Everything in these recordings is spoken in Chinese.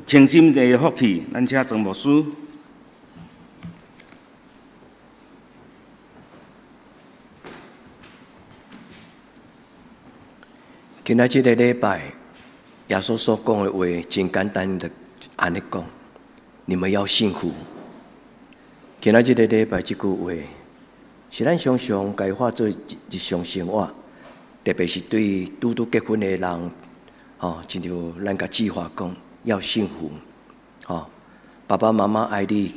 诚心的福气，咱请庄牧师。今仔这个礼拜，耶稣所讲的话真简单的安尼讲：你们要幸福。今仔这个礼拜这句话，是咱常常该化做日常生活，特别是对拄结婚的人，亲像咱甲计划讲，要幸福。爸爸妈妈爱你，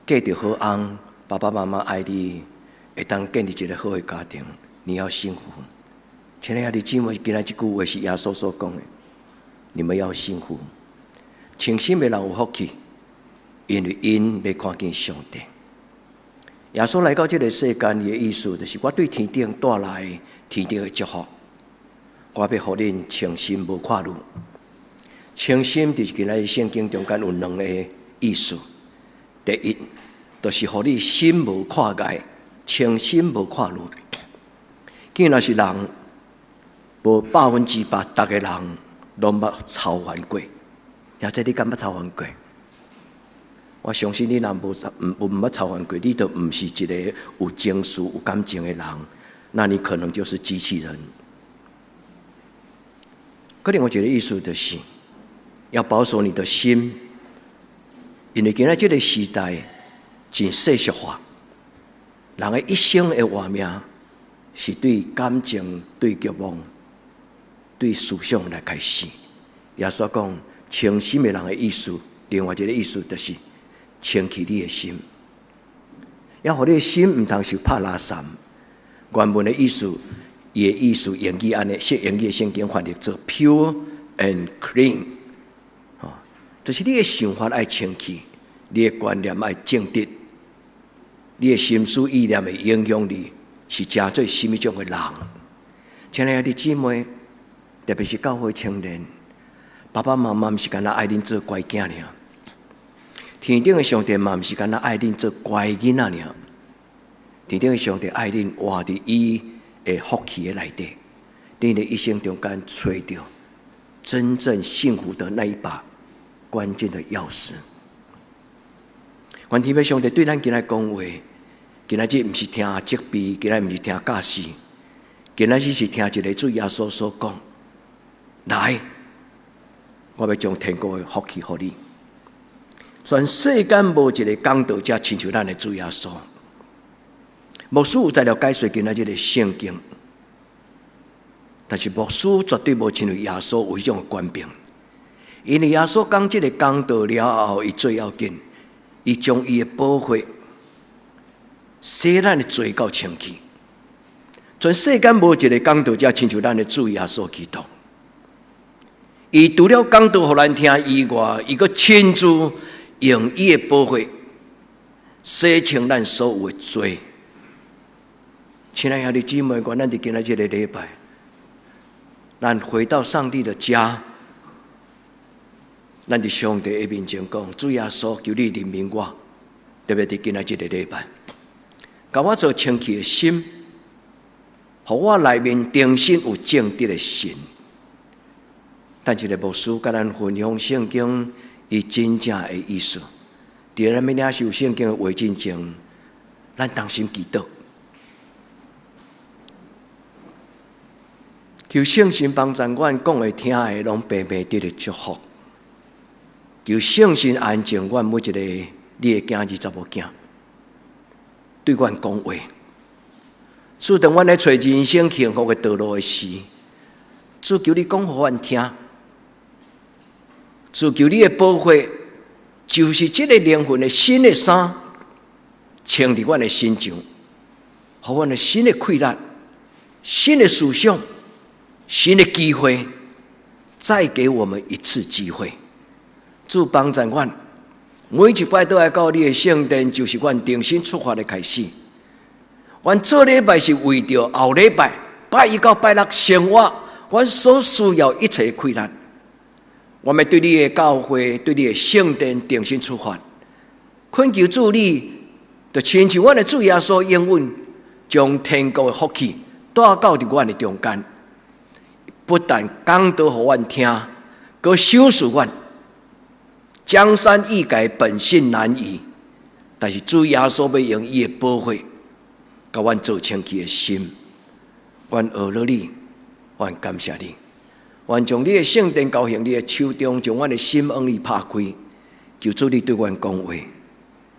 嫁着好翁，爸爸妈妈爱你，会当建立一个好的家庭，你要幸福。亲爱的姊妹，今仔这句话是耶稣所讲的，你们要幸福。清心的人有福气，因为因要看见上帝。耶稣来到这个世间，他的意思就是我对天顶带来天顶的祝福，我要予恁清心无看路。清心就是今仔圣经中间有两个意思。第一，就是予你心无看碍，清心无看路。既然是人，无100%，逐个人拢捌操烦过。也即你敢捌操烦过？我相信你若毋捌操烦过，你就毋是一个有情绪、有感情的人，那你可能就是机器人。可能我觉得意思就是要保守你的心，因为今仔这个时代真世俗化，人的一生的活命是对感情、对欲望、对思想来开始。耶稣讲清心的人的意思，另外一个意思就是清起你的心，要让你的心唔通受拍拉散。原文的意思，伊的意思英语安尼，英语的圣经翻译做 pure and clean， 就是你的想法爱清气，你的观念爱正直，你的心思意念的影响力是真做什么种的人。亲爱的姊妹，特别是教会青年，爸爸妈妈毋是干那爱恁做乖囝尔，天顶的上帝嘛毋是干那爱恁做乖囡仔尔，天顶的上帝爱恁活伫伊的福气的内底，恁的一生中间找到真正幸福的那一把关键的钥匙。愿天父上帝对咱今仔讲话，今仔日毋是听责备，今仔毋是听教示，今仔日是听一个主耶稣所讲，来，我要将天国的福气予你。全世间无一个讲道者亲像咱的主耶稣。牧师有材料解说今仔日的圣经，但是牧师绝对无亲像耶稣有迄种的权柄，因为耶稣讲这个讲道了后，伊最要紧，伊将伊的宝血洗咱的罪到清气。全世间无一个讲道者亲像咱的主耶稣基督。伊除了讲道互咱听以外，伊阁亲自用伊的宝血洗清咱所有的罪。亲爱的姊妹，咱伫今仔这个礼拜，咱回到上帝的家，咱伫上帝的面前讲，主耶稣，求你怜悯我，特别伫今仔这个礼拜，甲我做清气的心，互我内面重新有正直的心。但一个牧师甲咱分享圣经伊真正的意思，伫咱要领受圣经的话之前，咱当心祈祷，求圣神帮助阮讲的听的，拢白白得的祝福。求圣神安静阮每一个你的囝儿查某囝，对阮讲话。主，当阮咧找人生幸福的道路的时，主求你讲互阮听。主求你的宝血，就是这个灵魂的新的衫，穿伫阮的心上，互阮的新的快乐、新的思想、新的机会，再给我们一次机会。主帮助阮，每一摆都来到你的圣殿，就是阮重新出发的开始。阮这礼拜是为着后礼拜拜1到拜6生活，阮所需要一切快乐。我们对你的教会、对你的圣殿重新出发，恳求主你，就亲像阮的主耶稣应允，将天国的福气带到伫阮的中间，不但讲道互阮听，阁赏赐阮，江山易改，本性难移。但是主耶稣要用伊的宝血，甲阮做清气的心。阮学了你，阮感谢你。愿将你的圣殿交行你的手中，将阮的心往里拍开。求主你对阮讲话，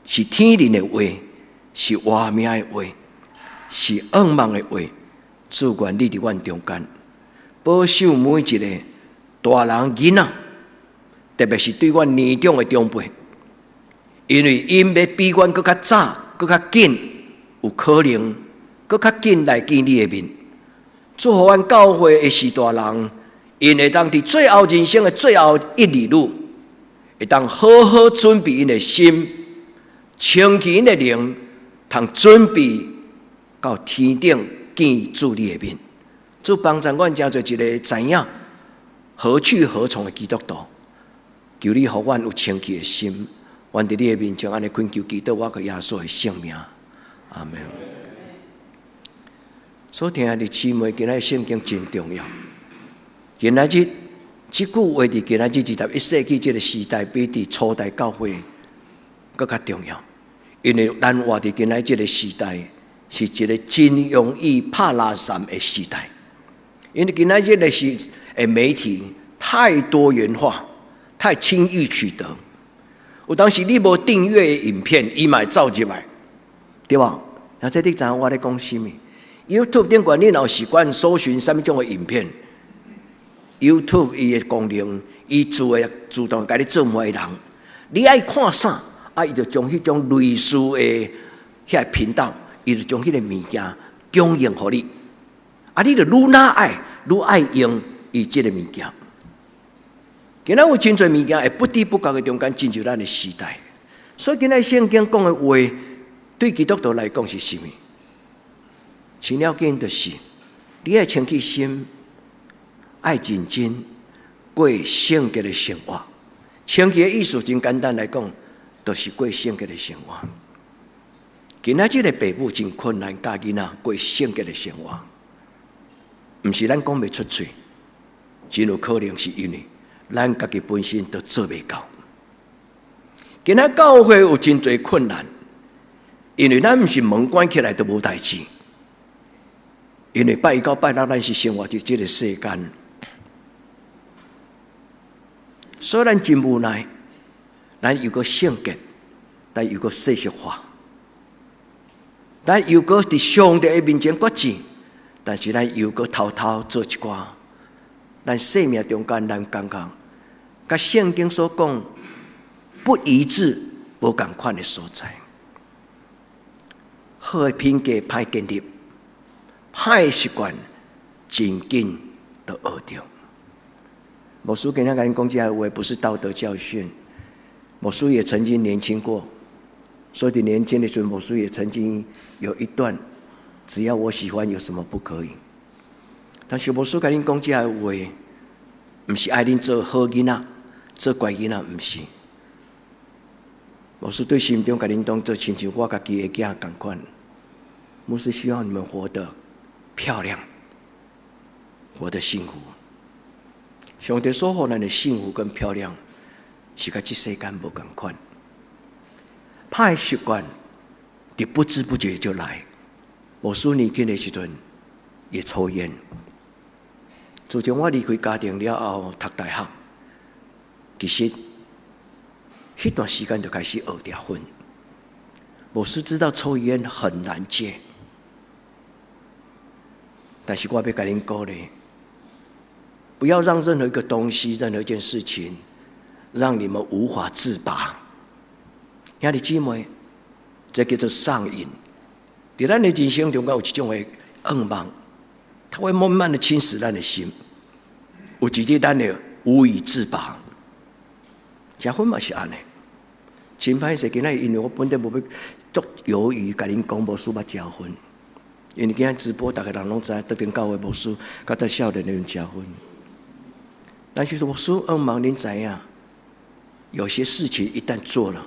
是天灵的话，是活命的话，是恩望的话。主愿你伫阮中间，保守每一个大人囡仔，特别是对阮年长的长辈，因为因要比阮更较早、更较紧，有可能更较紧来见你的面。祝福阮教会的士大人，因会当伫最后人生的最后一里路，会当好好准备因的心，清气因的灵，通准备到天顶见主你的面。主帮助阮真做一个知影何去何从的基督徒。求你互阮有清气的心，阮伫你的面前安尼恳求祈祷，我个耶稣的圣名，阿门。所听的姊妹，今仔日圣经真重要。今仔日这句话伫今仔日21世纪这个时代，比伫初代教会更加重要。因为咱活伫今仔日这个时代，是一个真容易拍垃圾的时代。因为今仔日的是媒体太多元化，太轻易取得。有当时你无订阅的影片，伊嘛走入来，对吧？那这你知影我咧讲什么 ？YouTube 顶管你若习惯搜寻什么种的影片 ，YouTube 伊的功能，伊自动甲你做媒人。你爱看啥，伊就将迄种类似的遐频道，伊就将迄个物件供应互你。你就愈哪爱，愈爱用伊即个物件。今仔有真侪物件会不知不觉的中间进入咱的时代，所以今仔圣经讲的话，对基督徒来讲是什么？真要紧就是你爱清气心，爱认真过圣洁的生活。清洁的意思真简单来讲，就是过圣洁的生活。今仔这个父母真困难，教囡仔过圣洁的生活，不是咱讲袂出嘴，真有可能是因为咱家己本身都做袂到。今仔教会有真侪困难，因为咱不是门关起来都无代志。因为拜一到拜六咱是生活伫这个世间，虽然真无奈，咱有个圣洁，但有个世俗化，咱有个伫上帝的面前决志，但是咱有个偷偷做一寡，咱生命中间咱感觉，甲圣经所讲不一致、无共款的所在，好的品格歹建立。歹习惯真紧就学着。牧师今天跟你讲这些话，不是道德教训。牧师也曾经年轻过，所以年轻的时候，牧师也曾经有一段，只要我喜欢，有什么不可以？但是牧师跟你讲这些话，不是爱恁做好囡仔，做乖囡仔，不是。牧师对心中跟恁讲，做亲像我家己的囝同款。牧师希望你们活得漂亮，活得幸福。上帝所予咱的幸福跟漂亮，是甲这世间无同款。歹习惯，你不知不觉就来。我数年轻的时阵也抽烟，自从我离开家庭了后，读大学，其实那段时间就开始学掉烟。我是知道抽烟很难戒。但是我要跟您讲咧，不要让任何一个东西、任何一件事情，让你们无法自拔。兄弟姊妹，这叫做上瘾。在咱的人生中间有一种的恶梦，它会慢慢的侵蚀咱的心，有一日咱的无以自拔。结婚嘛是安尼，真歹势。今仔因为我本来无要足犹豫，跟您讲无需要结婚。因为今天直播，大家人拢知，特别教会牧师，甲在少年人结婚。但是牧师恩忙，您知影，有些事情一旦做了，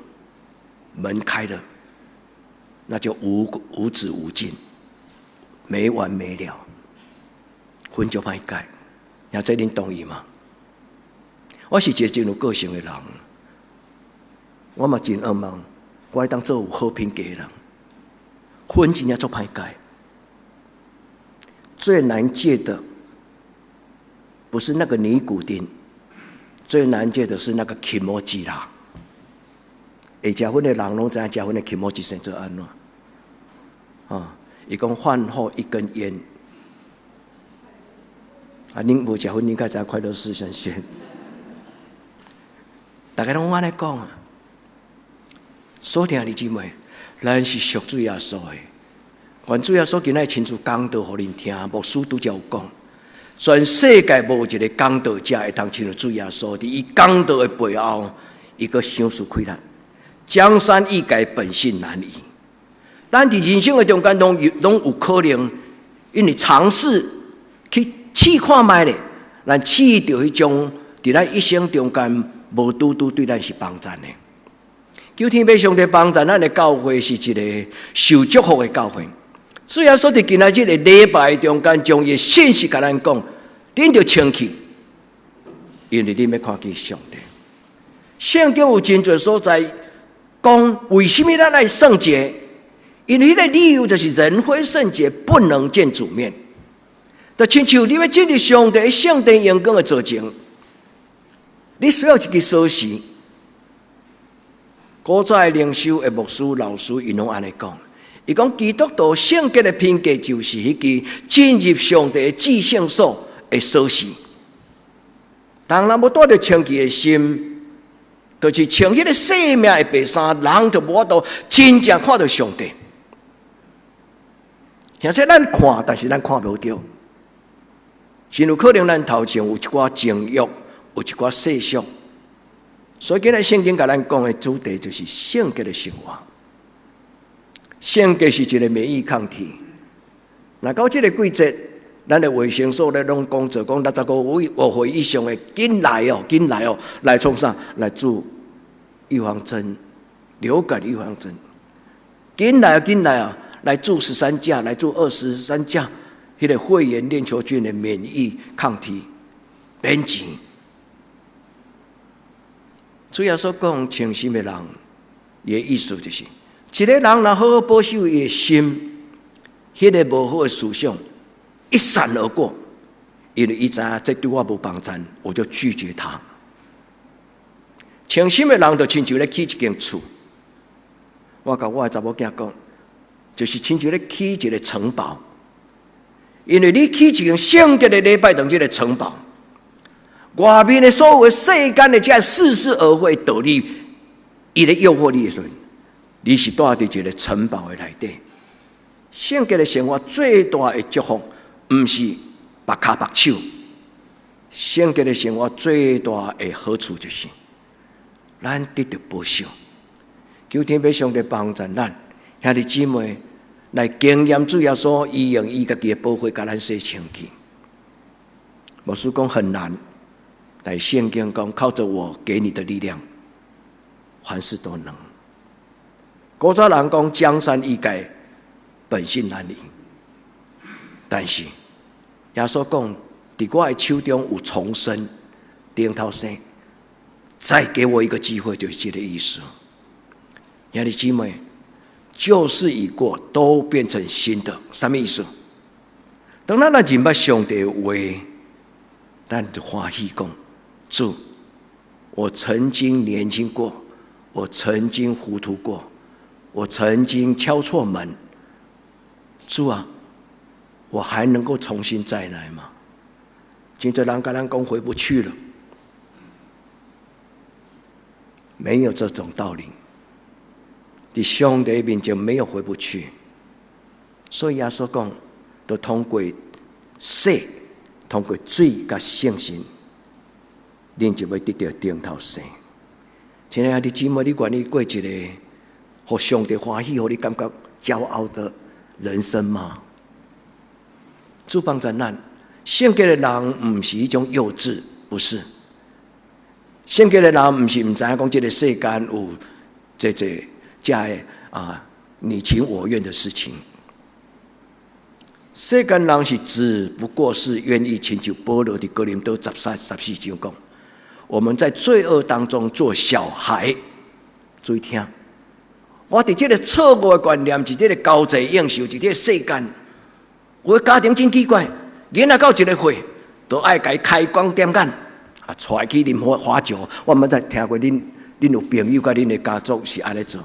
门开了，那就无止无尽，没完没了，婚就歹改。要这您同意吗？我是一个真有个性的人，我嘛真渴望，我会当做有好品格的人。婚真正足歹改，最难戒的不是那个尼古丁，最难戒的是那个起摩基啦。会结婚的人拢知影结婚的起摩基先做安怎？伊讲饭后一根烟。恁无结婚，恁该知影快乐事先先。大家拢安尼讲啊。所听的姊妹，咱是属主耶稣的。愿主耶稣今仔亲自讲道，互恁听。牧师拄则有讲，全世界无一个讲道者会当亲像主耶稣。伫伊讲道的背后，伊个想事开咱。江山易改，本性难移。咱伫人生的中间，拢有可能，因为尝试去试看卖咧，咱试着迄种伫咱一生中间无拄拄对咱是帮助的。求天父上帝帮助咱的教会是一个受祝福的教会。主耶稣伫今仔日的礼拜中间，将伊信息甲咱讲，恁着清气，因为恁要看见上帝。圣经有真侪所在讲，为什么咱来圣洁？因为迄个理由就是人非圣洁，不能见主面。就亲像你要进入上帝圣殿阳光的座前，你需要一个锁匙。古早的灵修的牧师、老师，伊拢安尼讲。伊讲基督徒圣洁的品格，就是迄个进入上帝的至圣所的锁匙。当然要带着清洁的心，就是穿迄个生命的白衫，人就无法度真正看到上帝。而且咱看，但是咱看不到。真有可能咱头前有一寡情欲，有一寡世俗。所以今日圣经甲咱讲的主题就是圣洁的生活。圣洁是一个免疫抗体。那到这个季节，咱的卫生所咧拢工作讲65岁以上的，紧来哦，来创啥？来注预防针，流感预防针。紧来啊！来注13价，来注23价，迄个肺炎链球菌的免疫抗体，免钱。主要说讲清心的人，伊的意思就是，一个人若好好保守伊的心，迄个无好的思想一闪而过，因为伊知影这对我无帮助，我就拒绝他。清心的人就亲像咧起一间厝，我甲我的查某囝讲。就是亲像咧起一个城堡，因为你起一间圣洁的礼拜堂，这个城堡，外面的所有的世间的这似是而非道理，伊咧诱惑你的时候，你是住伫一个城堡的内底。圣洁的生活最大的祝福，不是白脚白手。圣洁的生活最大的好处就是，咱得到保守。求天父上帝帮助咱。兄弟姊妹，来经验主耶稣，伊用伊家己的宝血甲咱洗清气。牧师讲很难，但圣经讲靠着我给你的力量，凡事都能。古早人讲江山易改，本性难移。但是耶稣讲，伫我的手中有重生、顶头生，再给我一个机会，就是这个意思。兄弟姊妹。旧事已过，都变成新的，什么意思？当咱来认捌上帝的话，咱就欢喜讲：主，我曾经年轻过，我曾经糊涂过，我曾经敲错门。主啊，我还能够重新再来吗？今天人跟咱讲回不去了，没有这种道理。在上帝面前没有回不去，所以耶稣讲，都通过洗，通过水甲圣神，恁就要得到顶头生。亲爱的姊妹，你愿意过一个互上帝欢喜、互你感觉骄傲的人生吗？主帮助咱，圣洁的人不是一种幼稚，不是。圣洁的人不是唔知影讲这个世间有这你情我愿的事情。世间人是只不过是愿意亲像保罗的哥林多13、14章讲，我们在罪恶当中做小孩，注意听。我伫这个错误的观念，伫这个交际应酬，伫这个世间，有的家庭真奇怪，囡仔到一个岁，都爱甲伊开光点眼，带去啉花酒。我毋知听过恁有朋友甲恁的家族是安尼做。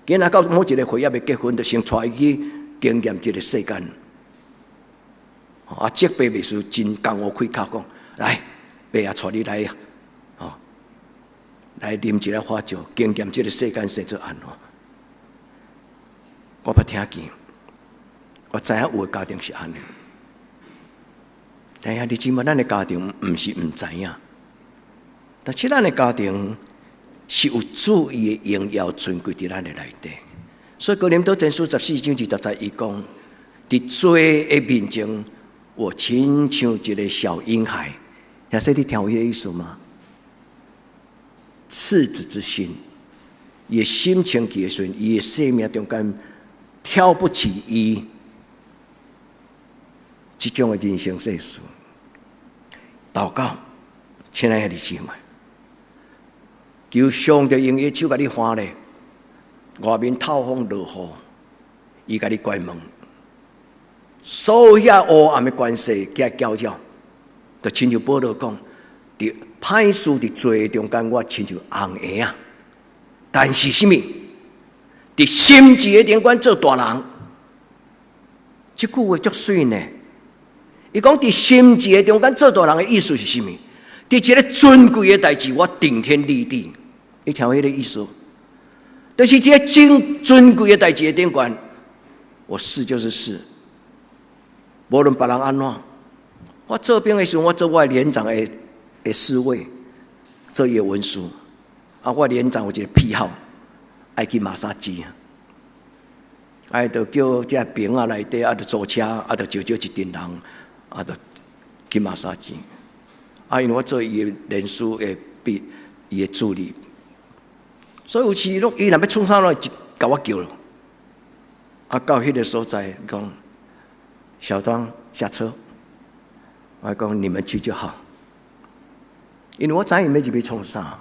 囡仔到某一个岁还未结婚，就先带伊去经验这个世间。即爸秘书真共我开口讲，来，爸也带你来，来啉一个花酒，经验这个世间生做安怎。我捌听见，我知影有的家庭是安尼。但是你姊妹，咱的家庭毋是毋知影，但是咱的家庭是有主伊的荣耀尊贵伫咱的内底。所以哥林多前书14章21讲，伫罪的面前，我亲像一个小婴孩。也是你听有迄个意思吗？赤子之心，伊的心清气的时阵，伊的生命中间挑不起伊这种的人生世事。祷告，亲爱的弟兄们，求上帝用伊的手甲你翻咧，外面透风落雨，伊甲你关门，所有遐黑暗的关系加搅扰，就亲像保罗讲，伫歹事伫罪中间，我亲像红鞋啊。但是什么？伫心智的顶端做大人，这句话足水呢。伊讲伫心智的中间做大人的意思是什么？伫一个尊贵的代志，我顶天立地。你听迄个意思？就是这个真尊贵的代志的顶端，我是就是是，无论别人安怎。我做兵的时候，我做我连长的侍卫，做伊的文书。我连长有一个癖好，爱去马杀鸡，就叫这兵内底，就坐车，就招一群人，就去马杀鸡。因为我做伊的连书的伊的助理，所以有时伊若要创啥咯，甲我叫了。到迄个所在，讲小张下车，我讲你们去就好，因为我知伊要入去创啥。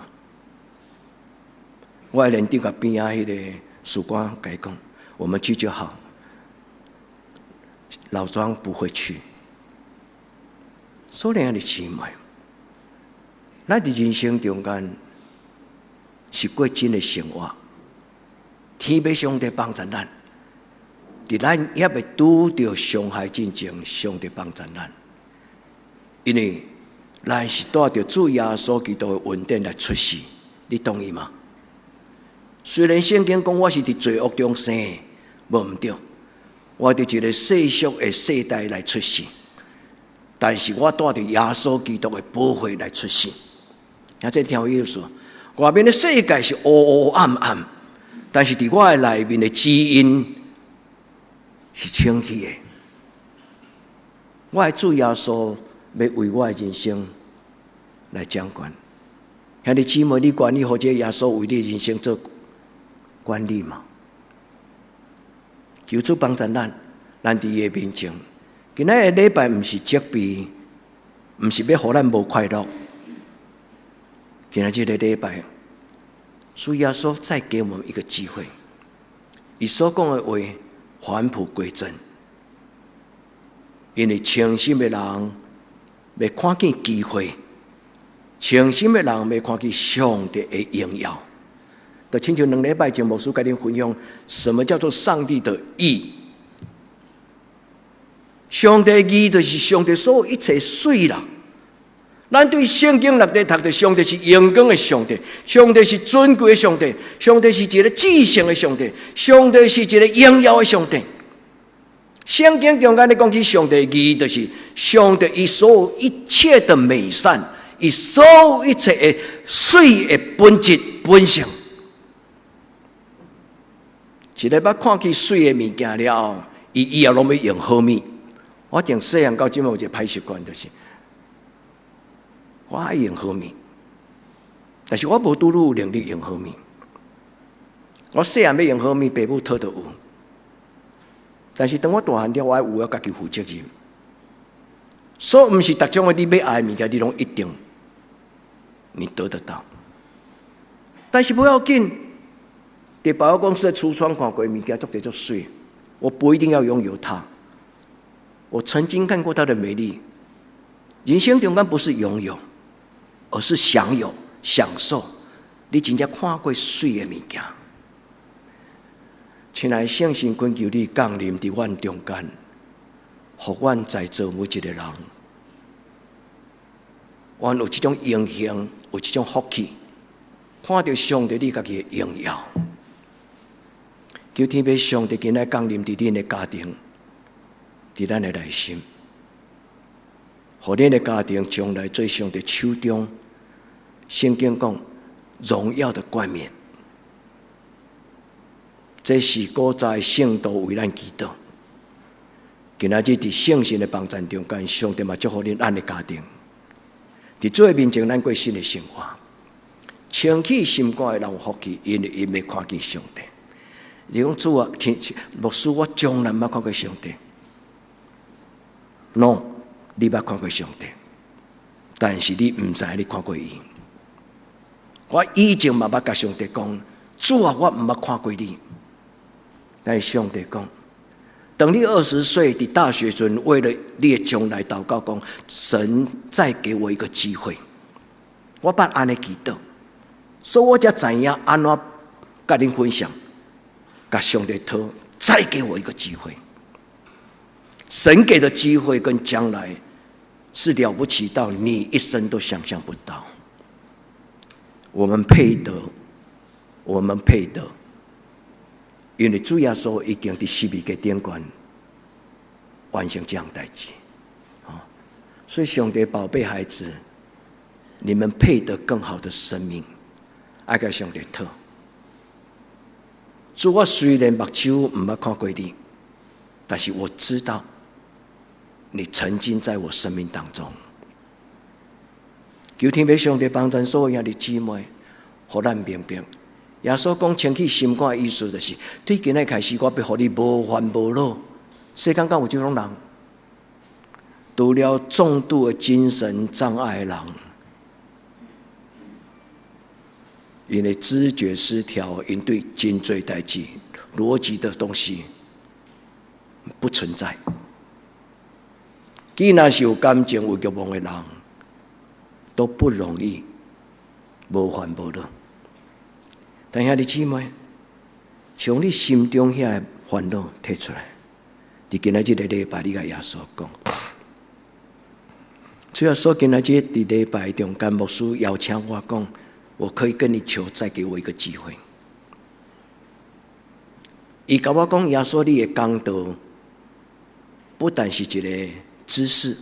我连顶个边迄个曙光甲伊讲，我们去就好，老庄不会去。所以的姊妹，咱伫人生中间是过真的生活，天要上帝帮助咱，伫咱也未拄着伤害之前，上帝帮助咱，因为咱是带着主耶稣基督的恩典来出世，你同意吗？虽然圣经讲我是伫罪恶中生，无毋对，我伫一个世俗的世代来出世，但是我带着耶稣基督的保护来出世。也这条意思，外面的世界是黑黑暗暗，但是伫我的内面的基因是清气的。我的主耶稣要为我的人生来掌管。兄弟姊妹，你愿意或者耶稣为你的人生做管理嘛？求主帮助咱伫伊的面前。今仔的礼拜毋是责备，毋是要互咱无快乐。今仔这个礼拜，主耶稣再给我们一个机会，伊所讲的话返璞归真。因为诚心的人要看见机会，诚心的人要看见上帝的荣耀。就亲像2礼拜前牧师跟恁分享，什么叫做上帝的义？上帝的义就是上帝所有一切水啦。咱对圣经内底读的上帝是荣光的上帝，上帝是尊贵的上帝，上帝是一个至圣的上帝，上帝是一个荣耀的上帝。圣经中间咧讲起上帝的义，就是上帝以所有一切的美善，以所有一切的水的本质本性。一个捌看起水的物件了后，伊以后拢要用好物。我从细汉到今有一个歹习惯，就是我爱用好物，但是我无拄有能力用好物。我细汉要用好物，爸母讨都有，但是当我大汉了，我爱有家己负责任。所以，毋是逐种的你要爱的物件，你拢一定你得得到。但是不要紧。在百货公司的橱窗看过物件，做得就水。我不一定要拥有它，我曾经看过它的美丽。人生中间不是拥有，而是享有、享受。你真正看过水的物件。亲爱的圣神，恳求你降临在阮中间，互阮在座每一个人，阮有这种荣幸，有这种福气，看到上帝你家己的荣耀。求天父上帝今日降临在恁的家庭，在咱的内心，互恁的家庭将来做上帝手中，圣经讲荣耀的冠冕。这是古早的圣徒为咱祈祷。今仔日伫圣神的帮助中间，上帝嘛祝福恁咱的家庭，伫主的面前，咱过新的生活。清起心肝的人有福气，因为因会看见上帝。你讲主啊，牧师，我从来捌看过上帝。No， 你捌看过上帝，但是你唔知你看过伊。我以前嘛捌甲上帝讲，主啊，我唔捌看过你。但是上帝讲，等你20岁伫大学时，为了你的将来祷告，讲神再给我一个机会。我捌安尼祈祷，所以我才知影安怎甲恁分享。甲上帝讨，再给我一个机会。神给的机会跟将来是了不起到你一生都想象不到。我们配得，我们配得，因为主耶稣已经在十字架顶端完成这样代志。所以上帝宝贝孩子，你们配得更好的生命，爱甲上帝讨。主，我虽然目睭唔捌看过你，但是我知道你曾经在我生命当中。求天父上帝帮助所有兄弟姊妹，互咱明白。耶稣讲清起心肝的意思，就是对今日开始，我要互你无烦无恼。世间敢有这种人？除了重度的精神障碍的人。因为知觉失调，因对真多代志、逻辑的东西不存在。既然是有感情、有欲望的人，都不容易无烦无恼。但兄弟姊妹，从你心中遐烦恼摕出来，伫今仔日的礼拜，你甲耶稣讲。主要说今仔日伫礼拜中间，牧师邀请我讲。我可以跟你求，再给我一个机会。伊甲我讲，耶稣你的讲道，不但是一个知识，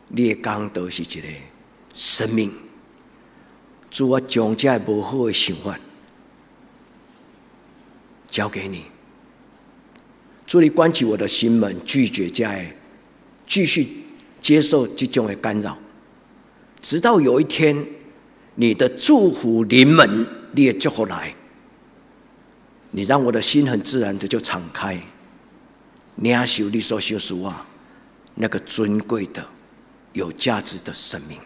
你的讲道是一个生命。主，我将这无好的想法交给你。主，你关起我的心门，拒绝继续接受这种的干扰，直到有一天。你的祝福临门，你也祝福来，你让我的心很自然的就敞开，领受你所修属啊，那个尊贵的、有价值的生命。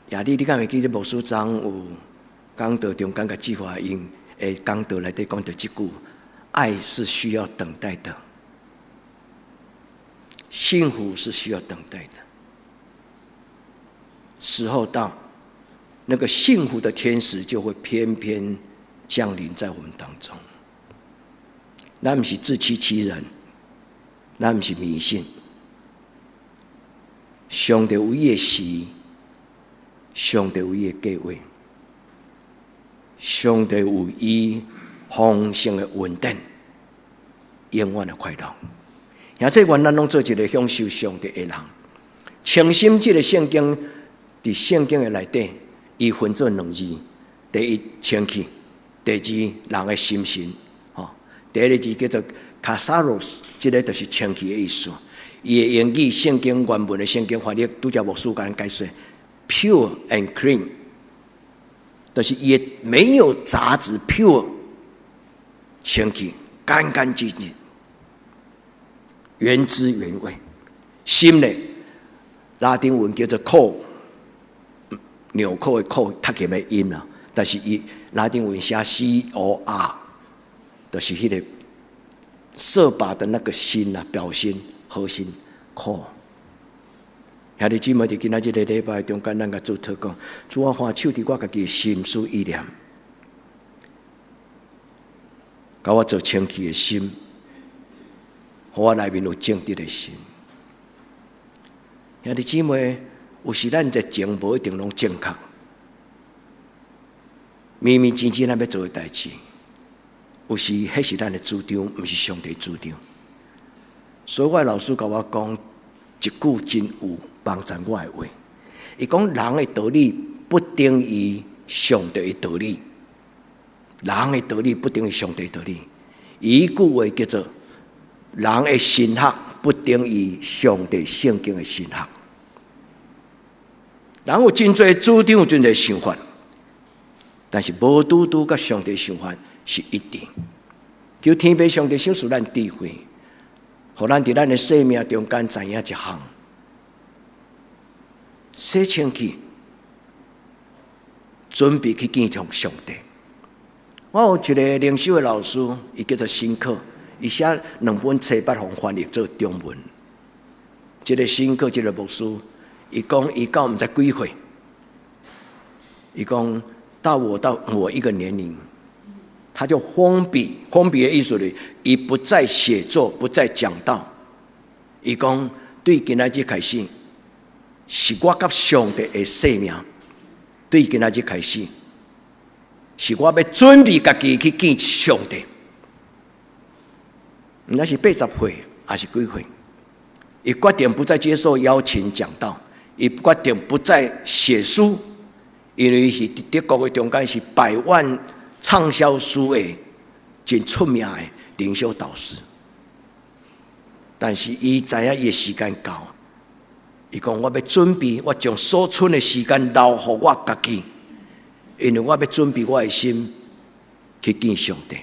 亚弟，你敢会记得牧师长有讲道中间个计划因诶讲道内底讲的这句：爱是需要等待的，幸福是需要等待的。时候到，那个幸福的天使就会偏偏降临在我们当中。那不是自欺欺人，那不是迷信。上帝有伊的时，上帝有伊的计划，上帝有伊丰盛的稳定，永远的快乐。而这愿咱拢做一个享受上帝的人，诚心这个圣经。伫圣经的内底，伊分做2字：第一清气，第二人的心神。第二个字叫做 kasaros， 这个就是清气的意思。伊的英语圣经原文的圣经翻译，拄则牧师甲咱解说 ，pure and clean， 就是伊没有杂质 ，pure 清气，干干净净，原汁原味。心呢，拉丁文叫做 core。纽扣的扣读起的音啦，但是伊拉丁文写 COR， 就是迄个射靶的那个心啊，表心核心 core。兄弟姊妹，伫今仔日个礼拜中间，咱甲主祷讲，主啊，看手伫我家己的心思意念，甲我做清气的心，互我内面有正直的心。兄弟姊妹，有时咱在情无一定拢正确，明明真真咱要做的代志，有时迄是咱的主张，毋是上帝主张。所以我的老师甲我讲一句真有帮助我的话，伊讲人的道理不等于上帝的道理，人的道理不等于上帝的道理。伊句话叫做人的神学不等于上帝圣经的神学。人有真侪主张，有真侪想法，但是无拄拄甲上帝想法是一定。求天父上帝赏赐咱智慧，互咱伫咱的生命中间知影一项。洗清气，准备去见从上帝。我有一个灵修的老师，伊叫做辛克，伊写2本册捌互翻译做中文。这个辛克，这个牧师，伊讲伊到毋知几岁，伊讲到我一个年龄，他就封闭。封闭的意思是，伊不再写作，不再讲道。伊讲对今仔日开始。是我甲上帝的生命，对今仔日开始，是我要准备家己去见上帝。毋知是80岁还是几岁，伊决定不再接受邀请讲道，伊决定不再写书，因为是德国的中间是100万畅销书的真出名的灵修导师。但是伊知影伊的时间到。伊讲：我要准备，我将所剩的时间留互我家己，因为我要准备我的心去见上帝。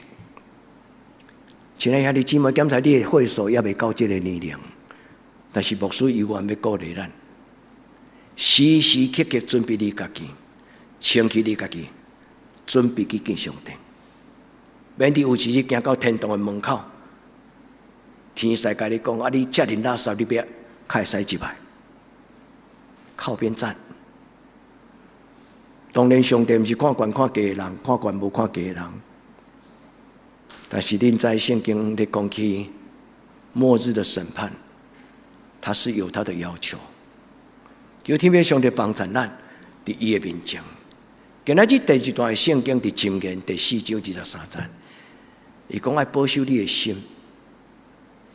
亲爱兄弟姊妹，检查你的岁数也未到这个年龄，但是牧师依然要鼓励咱，时时刻刻准备你家己，清气你家己，准备去见上帝。免你有时去行到天堂的门口，天使甲你讲：啊，你遮尔垃圾，你别开使入来。靠边站。当然，上帝不是看悬看低的人，看悬无看低的人。但是，恁在圣经里讲起末日的审判，他是有他的要求。求天父上帝帮助咱伫伊的面前。今仔日第一段圣经伫箴言第4章23节，伊讲爱保守你的心，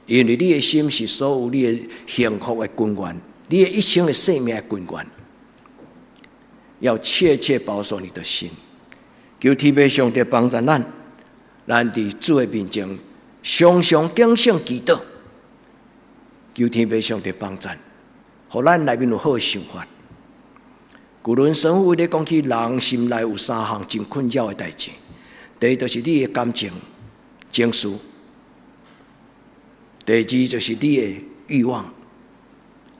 因为你的心是所有你的幸福的根源。你的一生的生命的根源，要切切保守你的心。求天父上帝帮助咱伫主的面前常常警醒祈祷。求天父上帝帮助，互咱内面有好的想法。古伦神父咧讲起人心内有3项真困扰的代志，第一就是你的感情、情绪；第二就是你的欲望。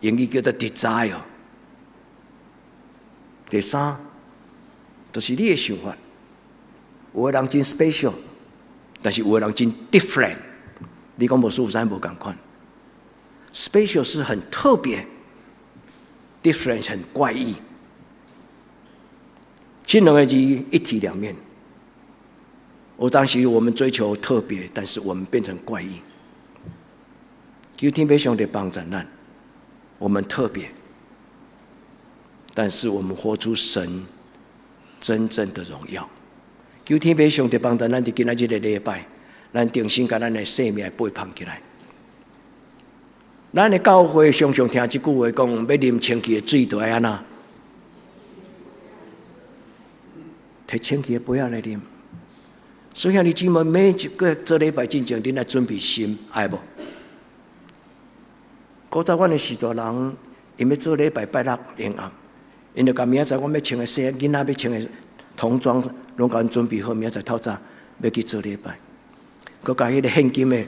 英语叫做 desire。第3，就是你的想法。有的人真 special， 但是有的人真 different。你讲无事有啥无同款 ？special 是很特别 ，different 很怪异。这两个字一体两面。当时我们追求特别，但是我们变成怪异。求天父上帝帮助咱。我们特别，但是我们活出神真正的荣耀。求天父上帝帮助咱伫今仔日的礼拜，咱重新把咱的生命背叛起来。咱的教会常常听这句话讲：要啉清气的水，就要安怎？摕清气的杯仔来啉。所以你姊妹每一个做礼拜之前，恁来准备心，爱无？古早阮的许多人，因要做礼拜拜6平暗，因就甲明仔载我要穿的衫、囡仔要穿的童装，拢甲阮准备好，明仔载透早要去做礼拜。佮甲迄个现金的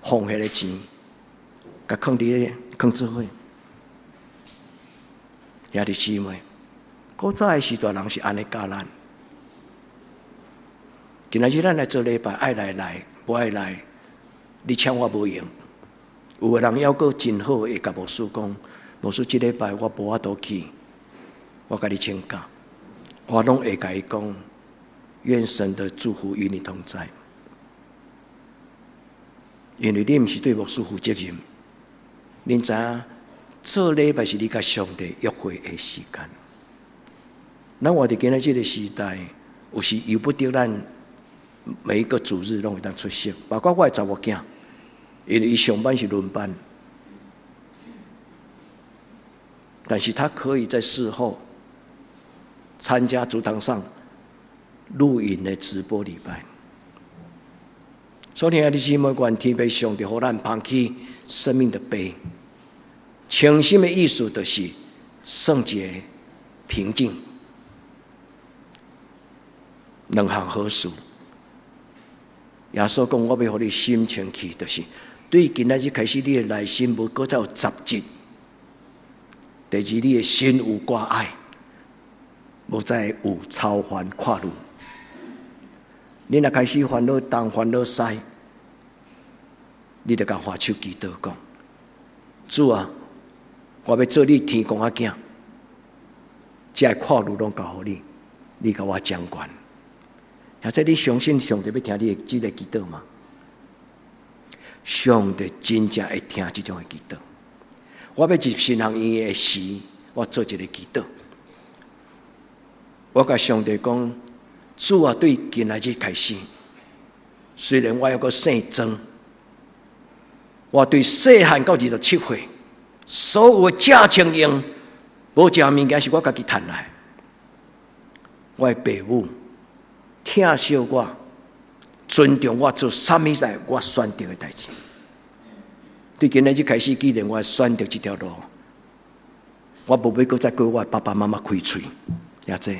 奉献的钱，甲放伫咧放做伙。兄弟姊妹，古早的时代人是安尼教咱。今仔日咱来做礼拜，爱来，不爱来，你抢我无用。有个人要过真好，会甲牧师讲，牧师这礼拜我无法度去，我甲你请假，我拢会甲伊讲，愿神的祝福与你同在。因为你毋是对牧师负责任，恁知影做礼拜是你甲上帝约会的时间。咱活伫今仔日个时代，有时由不得咱每一个主日拢会当出席，包括我的查某囝，因为伊上班是轮班，但是他可以在事后参加主堂上录影的直播礼拜。所以，兄弟姊妹，愿天父上帝，互咱放弃生命的悲。清心的意思就是圣洁、平静，两项好事。耶稣讲：“我要互你心清气，就是对今仔日开始，你的内心无搁再有杂质；第二，你的心有挂碍，无再有超凡跨入。你若开始烦恼东烦恼西，你就甲花手祈祷讲：主啊，我要做你天公仔囝，这跨入拢交互你，你甲我掌管。现在你相信上帝要听你的这个祈祷吗？上帝真正会听这种的祈祷。我要入新行院的时，我做一个祈祷。我甲上帝讲：主啊，对今仔日开始，虽然我有个姓曾，我对细汉到27岁，所有的假情用无食物件是我家己赚来。我的父母疼惜我，尊重我做啥物代我选择的代志。对今仔日开始，既然我选择这条路，我无要搁再跟我的爸爸妈妈开嘴，也这。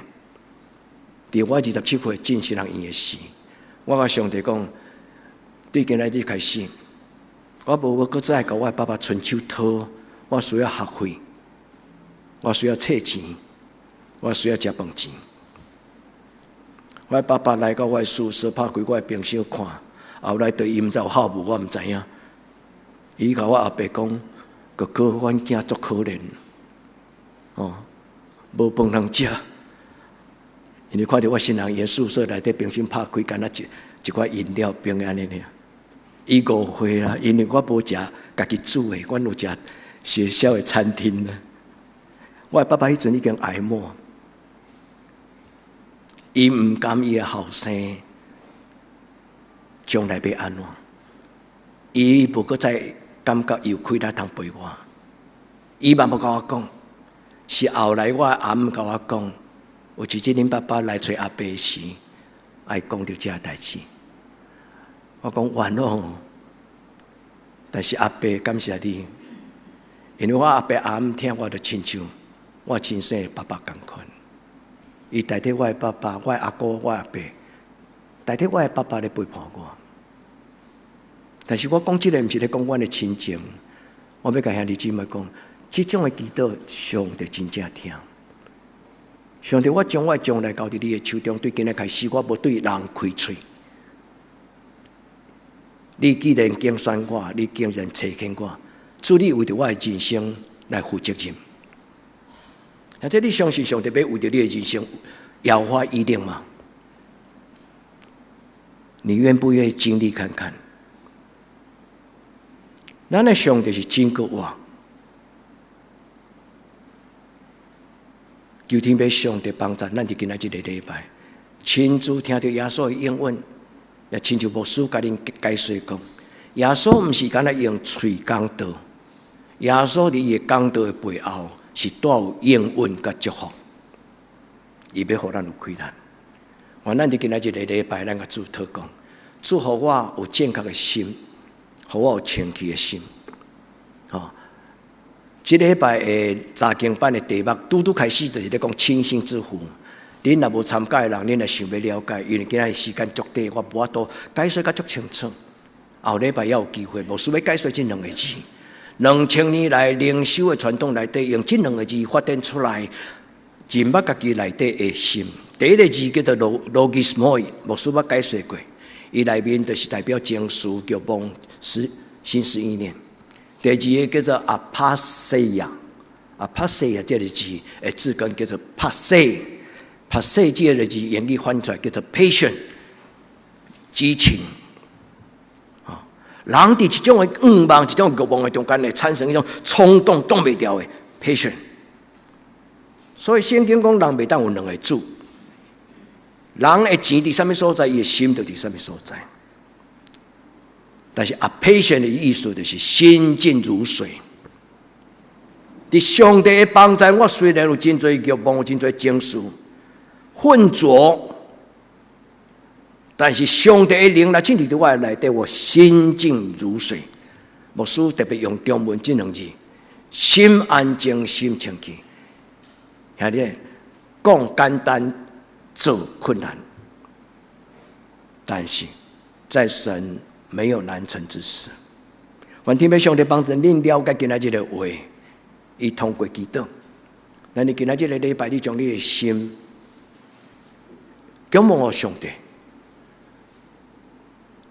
伫我27岁进新行院的时，我甲上帝讲：对今仔日开始，我无要搁再甲我的爸爸伸手讨，我需要学费，我需要册钱，我需要食饭钱。我的爸爸来到我的宿舍，拍开我的冰箱看，后来对伊毋知有好无，我毋知影。伊甲我阿伯讲：哥哥，阮囝足可怜，无饭通食。因为看到我新行院宿舍内底冰箱拍开，干那一块饮料冰安尼尔。伊误会啦，因为我无食家己煮的，阮有食学校的餐厅啦。我的爸爸迄阵已经癌末，伊毋甘伊的后生将来要安怎，伊无搁再感觉有亏来通陪我，伊嘛无甲我讲，是后来我阿姆甲我讲。有一日，恁爸爸来找阿伯时，爱讲到这代志。我讲完了，但是阿伯感谢你，因为我阿伯阿姆听我的亲像我亲生的爸爸同款。伊代替我的爸爸、我的阿哥、我的阿伯，代替我的爸爸来陪伴我。但是我讲这个，毋是咧讲我的亲情，我要甲兄弟姊妹讲，这种的祈祷，上帝真正听。上帝，我将我将来交伫你的手中，对今日开始，我无对人开嘴。你既然拣选我，你竟然差遣我，主你为着我的人生来负责任。而且你相信上帝要为着你的人生摇花一定吗？你愿不愿意经历看看？咱的上帝是真够活。求天父上帝帮助咱伫今仔日个礼拜，亲自听到耶稣的应允，也亲像牧师甲恁解说讲，耶稣毋是干那用嘴讲道，耶稣伫伊的讲道的背后是带有应允甲祝福，伊要互咱有开咱。咱伫今仔日个礼拜，咱甲主祷讲，主互我有正确的心，互我有清气的心，这礼拜的查经班的题目，拄开始就是咧讲清心之福。恁若无参加的人，恁若想要了解，因为今仔时间足短，我无法度解说甲足清楚。后礼拜也有机会，牧师要解说这两个字。2000年来灵修的传统内底，用这两个字发展出来，真捌家己内底的心。第一个字叫做 logismoi， 牧师捌解说过，伊内面就是代表情绪、叫梦、心思意念。第二个叫做 apatheia，apatheia 这个字的字根叫做 passe，passe 这个字英语翻出来叫做 passion， 激情。人伫一种的欲望、一种欲望的中间，会产生一种冲动、挡袂掉的 passion。所以圣经讲，人袂当有两个主。人的钱伫什么所在，伊的心就伫什么所在。但是 passion 的意思就是心静如水。伫上帝的帮助，我虽然有真多欲望，有真多情绪浑浊，但是上帝的灵来进入到我的内底，我心静如水。牧师特别用中文这两字：心安静，心清气。兄弟，讲简单，做困难，但是在神没有难成之事。愿天父上帝帮助恁了解今仔日的话，伊通过祈祷。咱你今仔日的礼拜，你将你的心仰望上帝，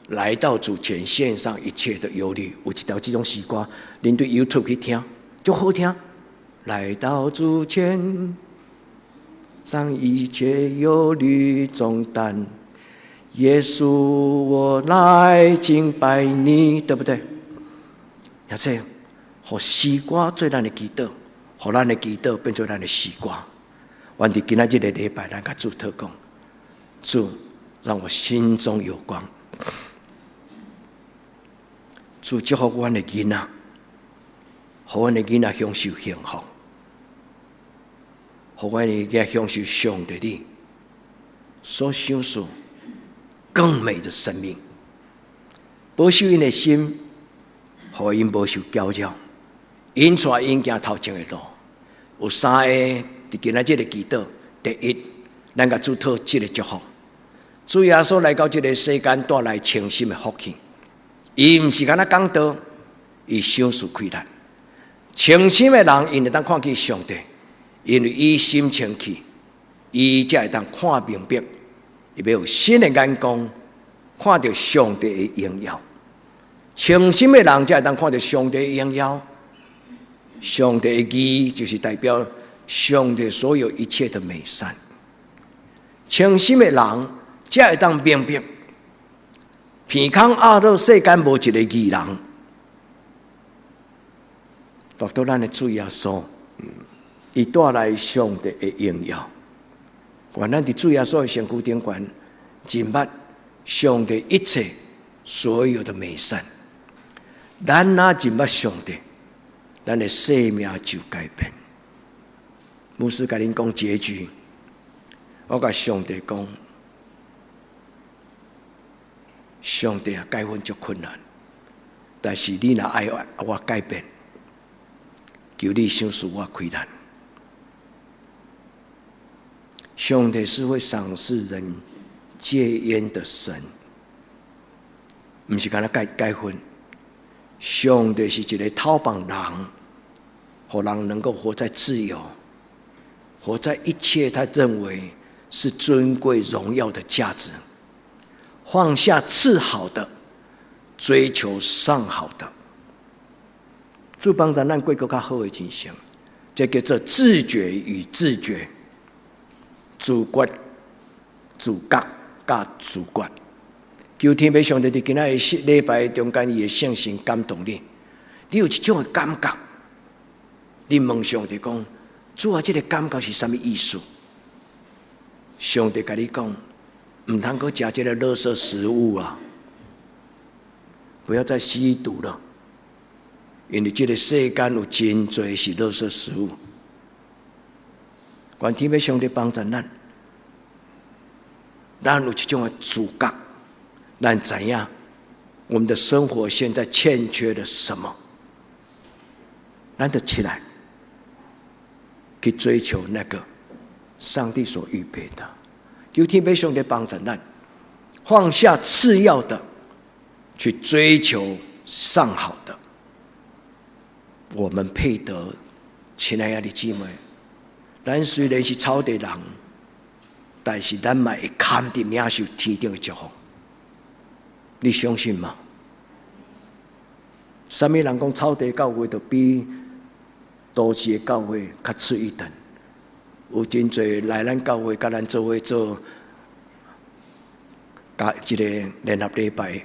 来到主前，献上一切的忧虑。有一条这种诗歌，恁对 YouTube 去听，就好听。来到主前，将一切忧虑重担，耶稣，我来敬拜你，对不对？也是，互诗歌做咱的祈祷，互咱的祈祷变做咱的诗歌。愿伫今仔日的礼拜，咱甲主祷讲，主让我心中有光，主祝福阮的囡仔，互阮的囡仔享受幸福。互阮的家享受上帝你所享受更美的生命，保守因的心，互因无受搅扰，因带因行头前的路。有三个伫今仔日的祈祷：第一，咱甲主讨这个祝福，主耶稣来到这个世间，带来清心的福气。伊毋是干那讲道，伊享受快乐。清心的人，因会当看见上帝。因为伊心清气，伊才会当看明白，伊要有新的眼光，看到上帝的荣耀。清心的人才会当看到上帝的荣耀。上帝的义就是代表上帝所有一切的美善。清心的人才会当明白，鼻孔压到世间无一个义人，独到咱的主耶稣。伊带来上帝的荣耀，愿咱伫主耶稣的身躯顶悬，认捌上帝一切所有的美善。咱若认捌上帝，咱的生命就改变。牧师甲恁讲结局，我甲上帝讲，上帝啊，改阮足困难，但是你若爱我改变，求你赏赐我开难。上帝是会赏赐人戒烟的神，不是干那改婚。上帝是一个讨帮人，让人能够活在自由，活在一切他认为是尊贵荣耀的价值，放下次好的，追求上好的。主帮助咱过更较好的人生，这叫做自觉与自觉。自觉、自觉、加自觉，求天父上帝伫今仔日礼拜中间，伊的圣神感动你，你有一种的感觉，你问上帝讲：主啊，这个感觉是什么意思？上帝甲你讲：唔通阁食这个垃圾食物啊！不要再吸毒了，因为这个世间有真多是垃圾食物。愿天父上帝帮助咱，咱有一种的自觉，咱知影我们的生活现在欠缺了什么，咱就起来去追求那个上帝所预备的。求天父上帝帮助咱，放下次要的，去追求上好的。我们配得，亲爱的姊妹。咱虽然是草地人，但是咱嘛会堪得领受天顶的祝福。你相信吗？什么人讲草地教会就比都市的教会较次一等？有真侪来咱教会，甲咱做伙做，甲一个联合礼拜。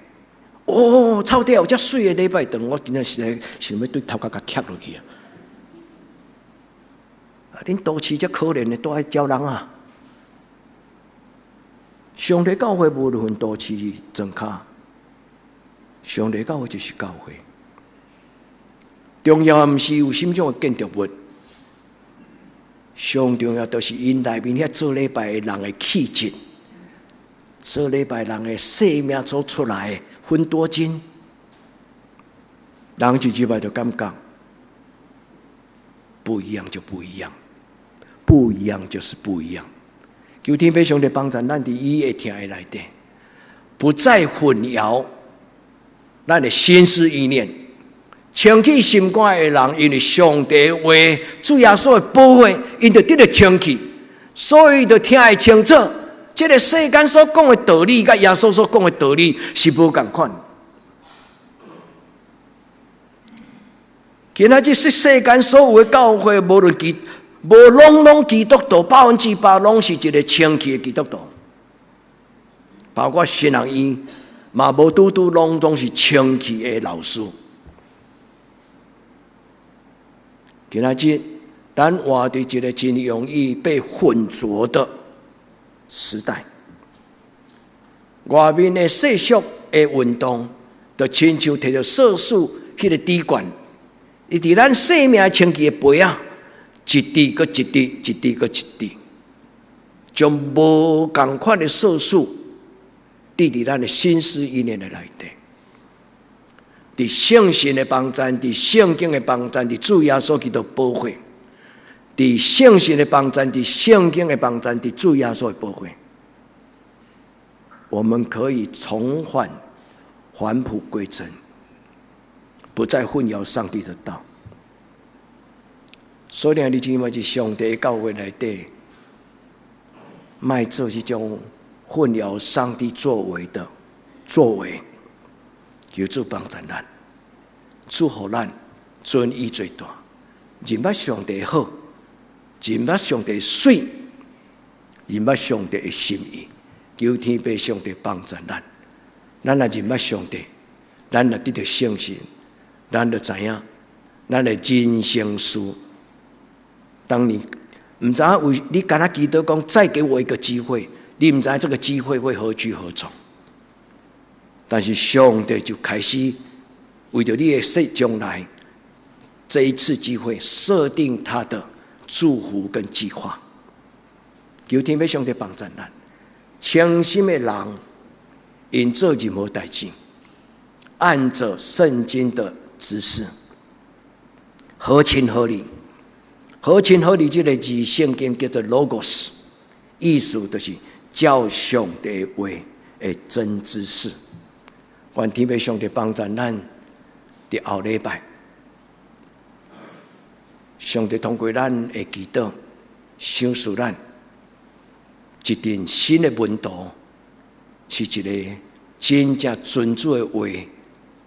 哦，草地有遮水的礼拜堂，我真正是想要对头壳甲磕落去啊！恁都市遮可怜的，都爱招人啊！上帝教会无分都市庄脚，上帝教会就是教会。重要毋是有什么种的建筑物，上重要就是因内面遐做礼拜的人的气质，做礼拜人的生命做出来的分多金，人一入来就感觉不一样就不一样，不一样就是不一样。求天父上帝帮助咱伫伊的听的内底，不再混淆咱的心思意念。清起心肝的人，因为上帝话主耶稣的保护，因就得到清气，所以就听得清楚。这个世间所讲的道理，甲耶稣所讲的道理是无同款。今仔日世间所有的教会，无拢基督徒100%拢是一个清气的基督徒，包括新人院嘛，无拄拢是清气的老师。今仔日，咱活在一个真容易被混浊的时代，外面的世俗的运动，就亲像摕着色素迄个滴管，伊伫咱生命清气的杯啊，一滴搁一滴，一滴搁一滴，将无共款的色素滴伫咱的心思意念的内底。伫圣神的帮助，伫圣经的帮助，伫主耶稣基督保护，伫圣神的帮助，伫圣经的帮助，伫主耶稣的保护，我们可以重返返璞归真，不再混淆上帝的道。所以你姊妹，是上帝的教会内底，卖做这种混淆上帝作为的作为。求主帮助咱，祝福咱尊伊最大，认捌上帝好，认捌上帝水，认捌上帝的心意。求天父上帝帮助咱，咱若认捌上帝，咱若得到圣神，咱就知影，咱的人生事。当你唔知影为你敢若祈祷讲，再给我一个机会，你唔知道这个机会会何去何从。但是上帝就开始为着你的将来这一次机会设定他的祝福跟计划。求天父上帝帮助咱，清心的人因做任何代志，按着圣经的指示，合情合理。合情合理这个字，圣经叫做 logos， 意思就是照上帝话的真知识。愿天父上帝帮助咱，伫后礼拜，上帝通过咱的祈祷，赏赐咱一定新的门徒，是一个真正遵主的话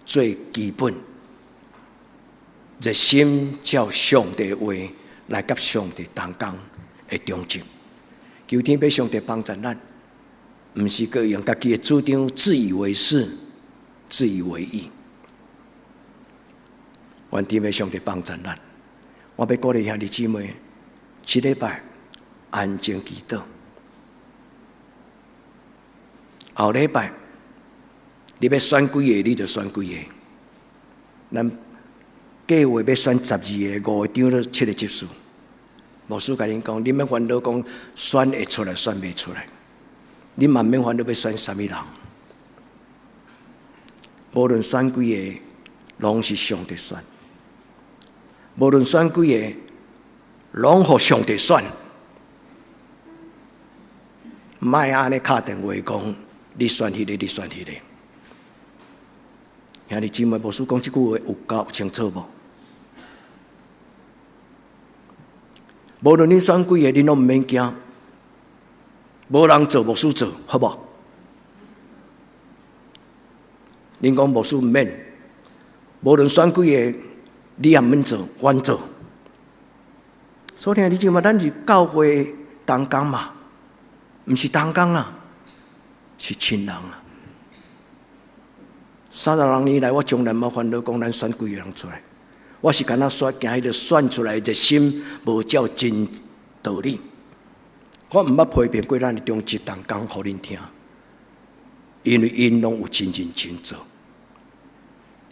最基本，热心照上帝的话来甲上帝同工的忠诚。求天父上帝帮助咱，毋是个用家己的主张自以为是。自以为意，愿天父上帝帮助咱。我要鼓励兄弟姊妹，这礼拜安静祈祷。后礼拜你要选几个，你就选几个。咱计划要选12个、5个长到7个执事。牧师甲恁讲，你免烦恼讲选会出来，选袂出来。你慢慢烦恼要选什么人。无论选几个，拢是上帝选；无论选几个，拢互上帝选。莫安尼敲电话讲，你选迄个，你选迄个。兄弟姊妹，牧师讲这句话有够清楚无？无论你选几个，你拢毋免惊，无人做，牧师做，好不好？恁讲牧师毋免，无论选几个，你也免做，阮做。所以你即嘛，咱是教会同工嘛，毋是同工啊，是亲人啊。30人年来，我从来冇烦恼讲咱选几个人出来，我是敢若选惊迄个选出来热心无照真道理。我毋捌批评过咱的中职同工，互恁听，因为因拢有真认真做。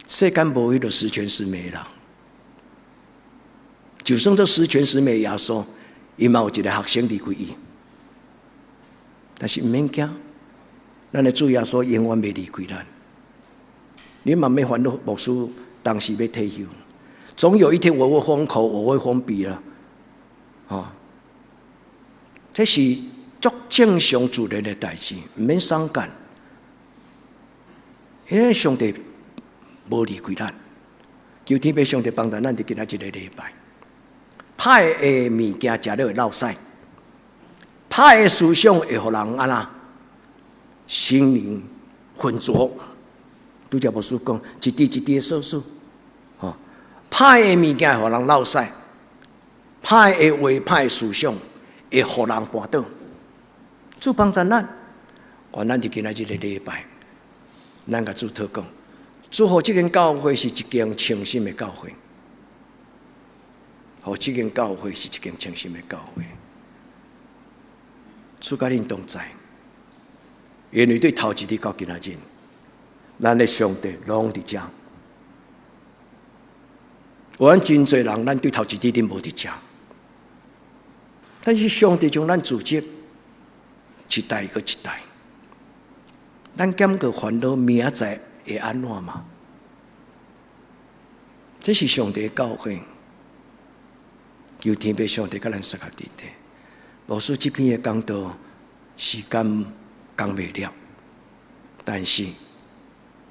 世间无迄个十全十美的人，就算这十全十美的耶稣，伊嘛有一个学生离开伊，但是毋免惊，咱的主耶稣永远袂离开咱。你嘛免烦恼，牧师当时要退休，总有一天我会封口，我会封闭了，这是足正常自然的代志，毋免伤感。因为上帝无离开咱，求天父上帝帮助咱，伫今仔日个礼拜，歹的物件食了会落屎，歹的思想会互人安那心灵浑浊。拄则牧师讲，一滴一滴的数数，歹的物件会互人落屎，歹的话、歹的思想会互人绊倒。主帮助咱，愿咱伫今仔日个礼拜，咱甲主祷告，主互这间教会是一间诚心的教会，互这间教会是一间诚心的教会。主甲恁同在，因为对头一日到今仔日。咱的上帝拢伫遮，有真侪人，咱对头一日恁无伫遮，但是上帝将咱组织一代一个一代，咱减个烦恼，明仔会安怎嘛？这是上帝的教诲，求天父上帝甲咱适合伫地。牧师这篇的讲道时间讲袂了，但是。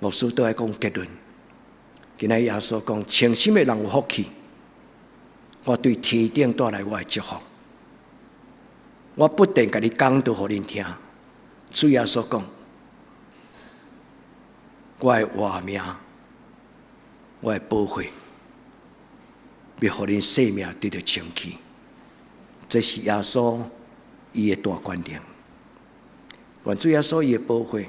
牧师都爱讲结论。今仔耶稣讲，诚心的人有福气。我对天顶带来我的祝福。我不定甲你讲道互恁听。主耶稣讲，我的活命，我的保惠，要互恁生命得到清气。这是耶稣伊的大观念。愿主耶稣伊的保惠。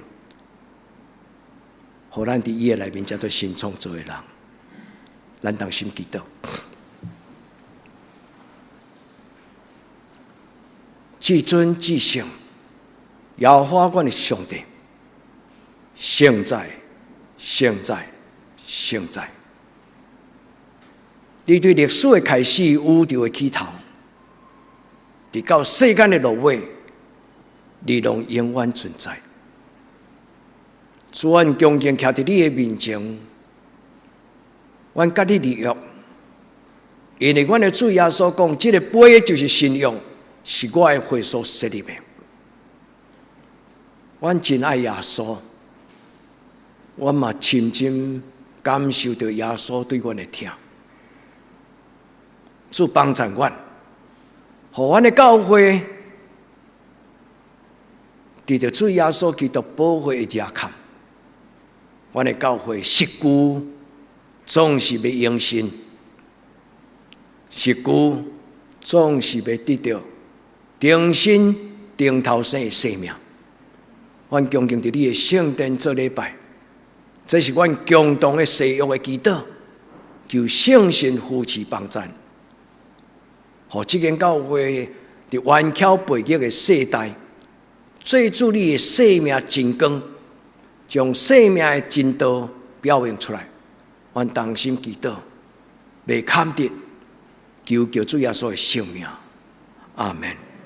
互咱伫伊的内面，才做新创造的人。咱同心祈祷，至尊至圣、耀华冠的上帝，现在、现在、现在，你对历史的开始、宇宙的起头，直到世间的落尾，你拢永远存在。主，阮恭敬徛伫你的面前，阮甲你立约，因为阮的主耶稣讲，这个杯就是信仰，是我的血所设立的。阮真爱耶稣，阮嘛深深感受到耶稣对阮的疼。主帮助阮，互阮的教会，伫着主耶稣基督保护的遮坎。阮的教会实具总是要永生，实具总是要得到重新顶头生的生命。阮恭敬伫你的圣殿做礼拜，这是阮共同的誓约的祈祷，求圣神扶持帮助，互这间教会伫弯巧背逆的世代，做主你的生命真光。将生命的真道表现出来，阮同心祈祷，未堪得，求主耶稣的圣名，阿门。